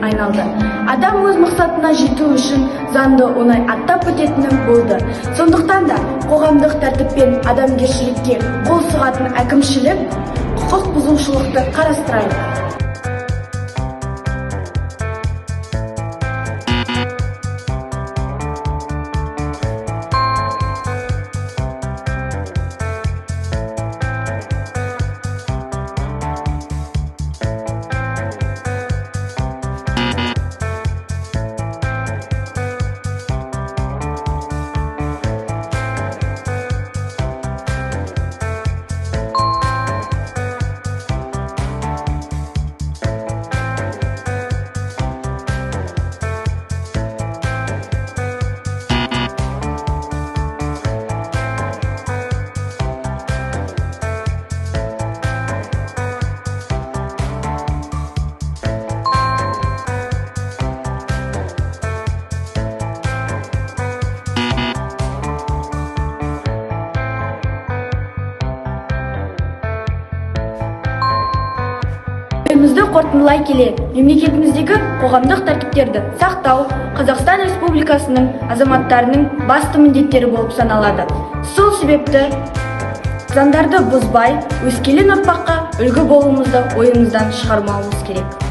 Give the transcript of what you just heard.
айналды. Адам өз мақсатына жету үшін заңды оңай аттап өтетіні болды. Сондықтан да қоғамдық тәртіп пен адамгершілікке қол сұғатын әкімшілік құқық бұзушылықты қарастырайық. Сөзімізді қорытындылай келе, мемлекетіміздегі қоғамдық тәртіптерді сақтау Қазақстан Республикасының азаматтарының басты міндеттері болып саналады. Сол себепті заңдарды бұзбай, өскелең ұрпаққа үлгі болуымызды ойымыздан шығармауымыз керек.